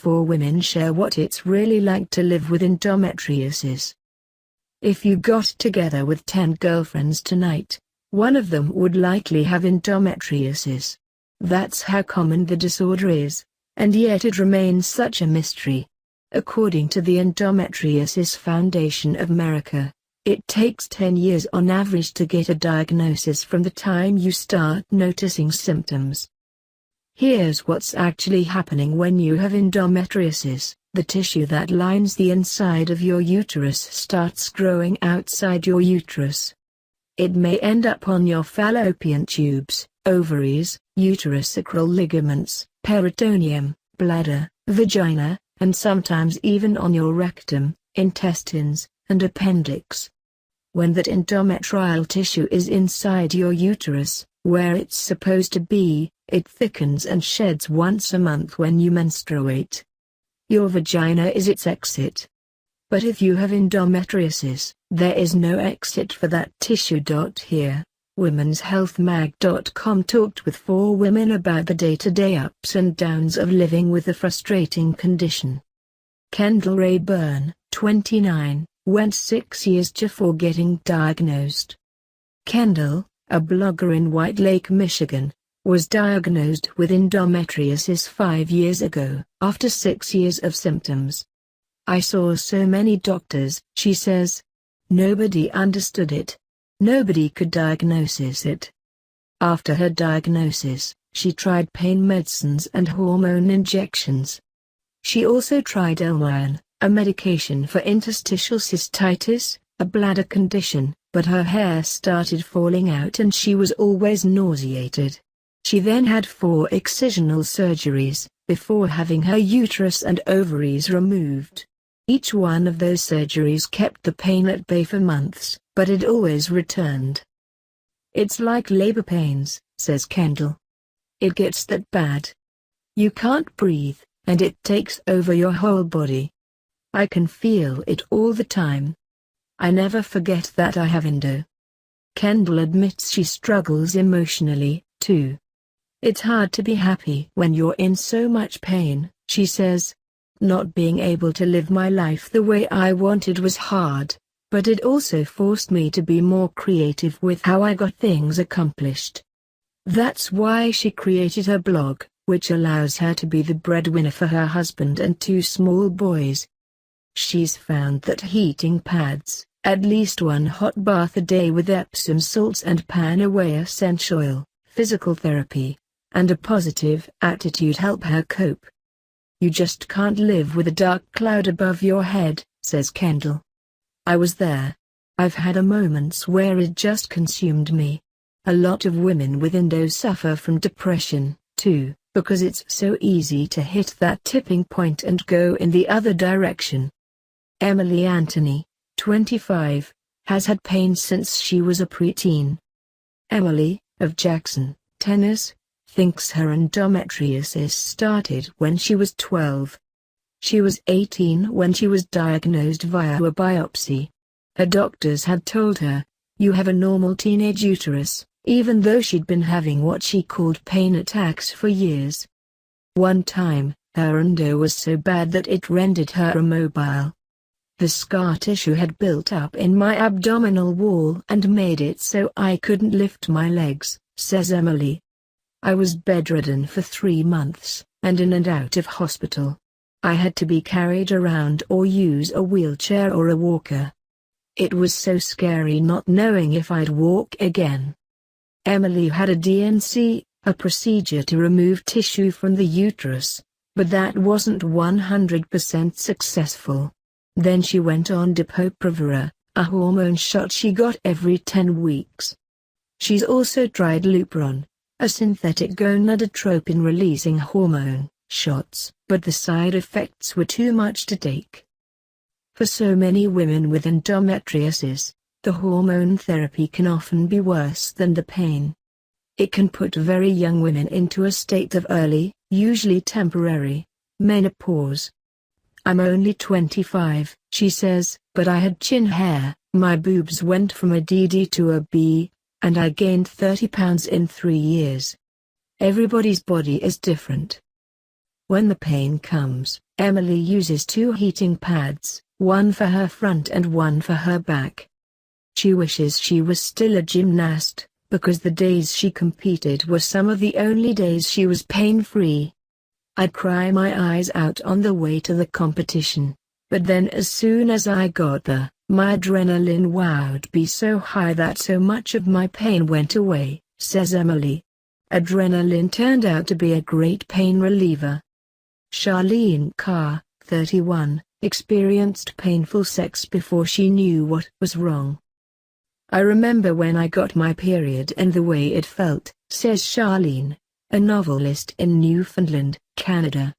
4 women share what it's really like to live with endometriosis. If you got together with 10 girlfriends tonight, one of them would likely have endometriosis. That's how common the disorder is, and yet it remains such a mystery. According to the Endometriosis Foundation of America, it takes 10 years on average to get a diagnosis from the time you start noticing symptoms. Here's what's actually happening when you have endometriosis. The tissue that lines the inside of your uterus starts growing outside your uterus. It may end up on your fallopian tubes, ovaries, uterosacral ligaments, peritoneum, bladder, vagina, and sometimes even on your rectum, intestines, and appendix. When that endometrial tissue is inside your uterus, where it's supposed to be, it thickens and sheds once a month when you menstruate. Your vagina is its exit. But if you have endometriosis, there is no exit for that tissue. Here, womenshealthmag.com talked with 4 women about the day-to-day ups and downs of living with the frustrating condition. Kendall Rayburn, 29, went 6 years before getting diagnosed. Kendall, a blogger in White Lake, Michigan, was diagnosed with endometriosis 5 years ago, after 6 years of symptoms. I saw so many doctors, she says. Nobody understood it. Nobody could diagnose it. After her diagnosis, she tried pain medicines and hormone injections. She also tried Elmiron, a medication for interstitial cystitis, a bladder condition, but her hair started falling out and she was always nauseated. She then had 4 excisional surgeries, before having her uterus and ovaries removed. Each one of those surgeries kept the pain at bay for months, but it always returned. It's like labor pains, says Kendall. It gets that bad. You can't breathe, and it takes over your whole body. I can feel it all the time. I never forget that I have endo. Kendall admits she struggles emotionally, too. It's hard to be happy when you're in so much pain, she says. Not being able to live my life the way I wanted was hard, but it also forced me to be more creative with how I got things accomplished. That's why she created her blog, which allows her to be the breadwinner for her husband and 2 small boys. She's found that heating pads, at least 1 hot bath a day with Epsom salts and pan-away essential oil, physical therapy, and a positive attitude help her cope. You just can't live with a dark cloud above your head, says Kendall. I was there. I've had moments where it just consumed me. A lot of women with endo suffer from depression, too, because it's so easy to hit that tipping point and go in the other direction. Emily Anthony, 25, has had pain since she was a preteen. Emily, of Jackson, Tennessee, thinks her endometriosis started when she was 12. She was 18 when she was diagnosed via a biopsy. Her doctors had told her, "You have a normal teenage uterus," even though she'd been having what she called pain attacks for years. One time, her endo was so bad that it rendered her immobile. The scar tissue had built up in my abdominal wall and made it so I couldn't lift my legs, says Emily. I was bedridden for 3 months, and in and out of hospital. I had to be carried around or use a wheelchair or a walker. It was so scary not knowing if I'd walk again. Emily had a DNC, a procedure to remove tissue from the uterus, but that wasn't 100% successful. Then she went on Depo-Provera, a hormone shot she got every 10 weeks. She's also tried Lupron, a synthetic gonadotropin-releasing hormone, shots, but the side effects were too much to take. For so many women with endometriosis, the hormone therapy can often be worse than the pain. It can put very young women into a state of early, usually temporary, menopause. I'm only 25, she says, but I had chin hair, my boobs went from a DD to a B, and I gained 30 pounds in 3 years. Everybody's body is different. When the pain comes, Emily uses 2 heating pads, one for her front and one for her back. She wishes she was still a gymnast, because the days she competed were some of the only days she was pain-free. I'd cry my eyes out on the way to the competition, but then as soon as I got there, my adrenaline would be so high that so much of my pain went away, says Emily. Adrenaline turned out to be a great pain reliever. Charlene Carr, 31, experienced painful sex before she knew what was wrong. I remember when I got my period and the way it felt, says Charlene, a novelist in Newfoundland, Canada.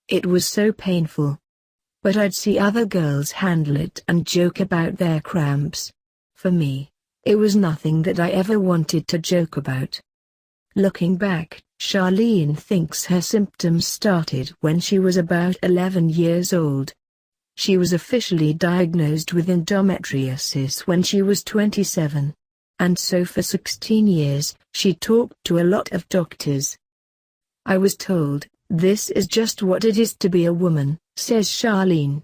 It was so painful. But I'd see other girls handle it and joke about their cramps. For me, it was nothing that I ever wanted to joke about. Looking back, Charlene thinks her symptoms started when she was about 11 years old. She was officially diagnosed with endometriosis when she was 27. And so for 16 years, she talked to a lot of doctors. I was told, this is just what it is to be a woman, says Charlene.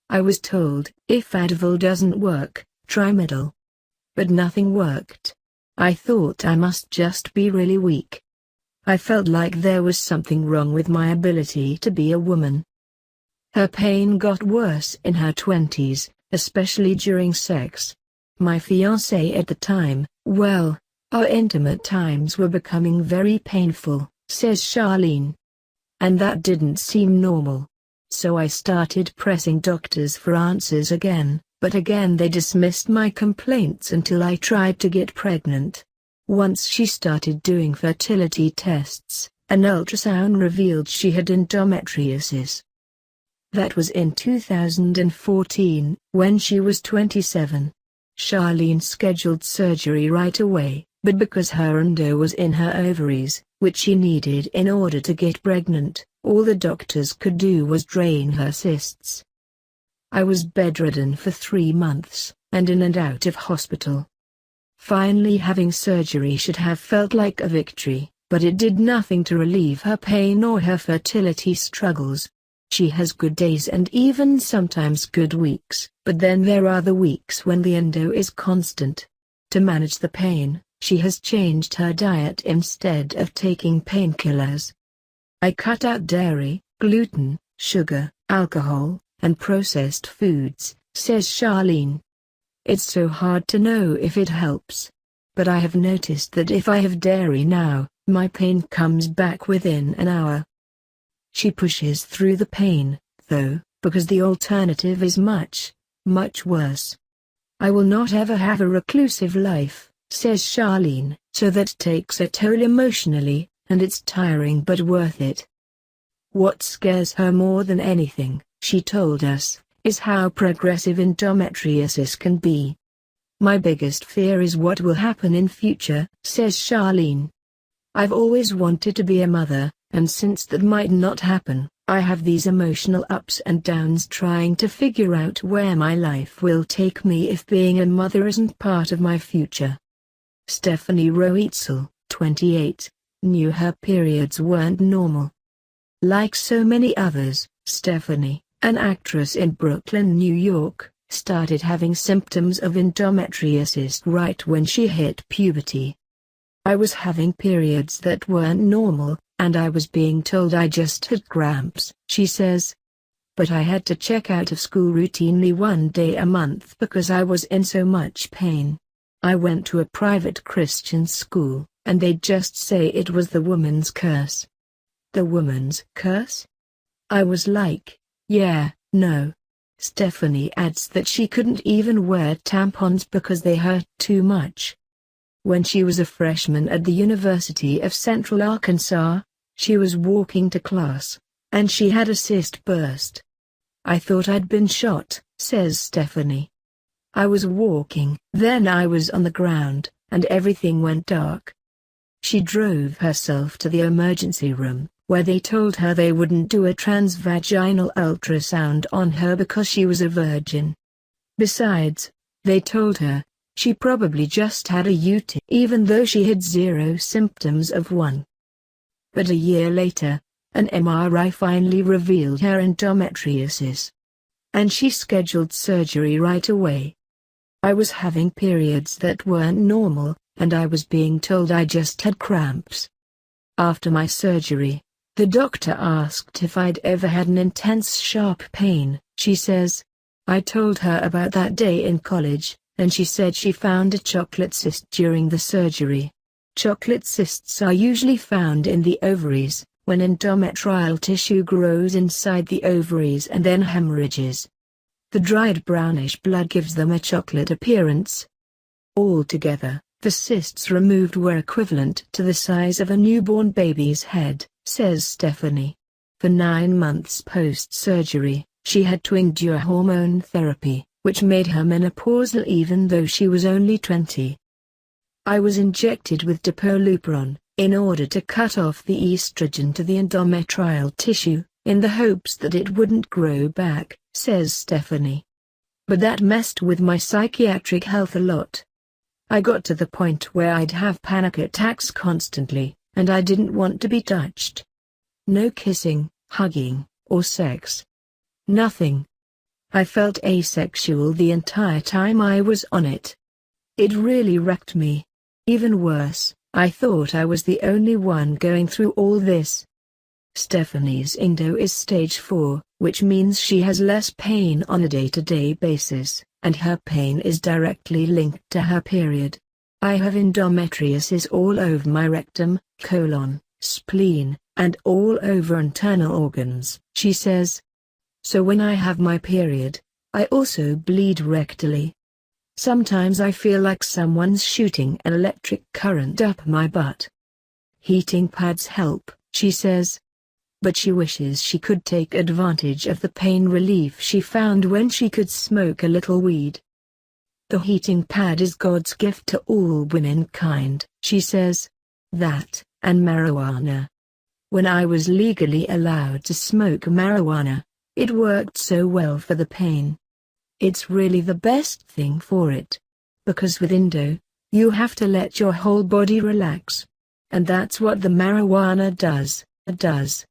I was told, if Advil doesn't work, try Midol. But nothing worked. I thought I must just be really weak. I felt like there was something wrong with my ability to be a woman. Her pain got worse in her 20s, especially during sex. My fiancé at the time, well, our intimate times were becoming very painful, says Charlene. And that didn't seem normal. So I started pressing doctors for answers again, but again they dismissed my complaints until I tried to get pregnant. Once she started doing fertility tests, an ultrasound revealed she had endometriosis. That was in 2014, when she was 27. Charlene scheduled surgery right away, but because her endo was in her ovaries, which she needed in order to get pregnant, all the doctors could do was drain her cysts. I was bedridden for 3 months, and in and out of hospital. Finally having surgery should have felt like a victory, but it did nothing to relieve her pain or her fertility struggles. She has good days and even sometimes good weeks, but then there are the weeks when the endo is constant. To manage the pain, she has changed her diet instead of taking painkillers. I cut out dairy, gluten, sugar, alcohol, and processed foods, says Charlene. It's so hard to know if it helps. But I have noticed that if I have dairy now, my pain comes back within an hour. She pushes through the pain, though, because the alternative is much, much worse. I will not ever have a reclusive life, says Charlene, so that takes a toll emotionally, and it's tiring but worth it. What scares her more than anything, she told us, is how progressive endometriosis can be. My biggest fear is what will happen in future, says Charlene. I've always wanted to be a mother, and since that might not happen, I have these emotional ups and downs trying to figure out where my life will take me if being a mother isn't part of my future. Stephanie Roetzel, 28, knew her periods weren't normal. Like so many others, Stephanie, an actress in Brooklyn, New York, started having symptoms of endometriosis right when she hit puberty. I was having periods that weren't normal, and I was being told I just had cramps, she says. But I had to check out of school routinely 1 day a month because I was in so much pain. I went to a private Christian school, and they'd just say it was the woman's curse. The woman's curse? I was like, yeah, no. Stephanie adds that she couldn't even wear tampons because they hurt too much. When she was a freshman at the University of Central Arkansas, she was walking to class, and she had a cyst burst. I thought I'd been shot, says Stephanie. I was walking, then I was on the ground, and everything went dark. She drove herself to the emergency room, where they told her they wouldn't do a transvaginal ultrasound on her because she was a virgin. Besides, they told her, she probably just had a UTI even though she had zero symptoms of one. But a year later, An MRI finally revealed her endometriosis, and she scheduled surgery right away. I was having periods that weren't normal, and I was being told I just had cramps. After my surgery, the doctor asked if I'd ever had an intense sharp pain, she says. I told her about that day in college, and she said she found a chocolate cyst during the surgery. Chocolate cysts are usually found in the ovaries, when endometrial tissue grows inside the ovaries and then hemorrhages. The dried brownish blood gives them a chocolate appearance. Altogether, the cysts removed were equivalent to the size of a newborn baby's head, says Stephanie. For 9 months post-surgery, she had to endure hormone therapy, which made her menopausal even though she was only 20. I was injected with dipolupron, in order to cut off the estrogen to the endometrial tissue, in the hopes that it wouldn't grow back, says Stephanie. But that messed with my psychiatric health a lot. I got to the point where I'd have panic attacks constantly, and I didn't want to be touched. No kissing, hugging, or sex. Nothing. I felt asexual the entire time I was on it. It really wrecked me. Even worse, I thought I was the only one going through all this. Stephanie's endo is stage 4, which means she has less pain on a day-to-day basis, and her pain is directly linked to her period. I have endometriosis all over my rectum, colon, spleen, and all over internal organs, she says. So when I have my period, I also bleed rectally. Sometimes I feel like someone's shooting an electric current up my butt. Heating pads help, she says. But she wishes she could take advantage of the pain relief she found when she could smoke a little weed. The heating pad is God's gift to all womankind, she says. That, and marijuana. When I was legally allowed to smoke marijuana, it worked so well for the pain. It's really the best thing for it. Because with endo, you have to let your whole body relax. And that's what the marijuana does.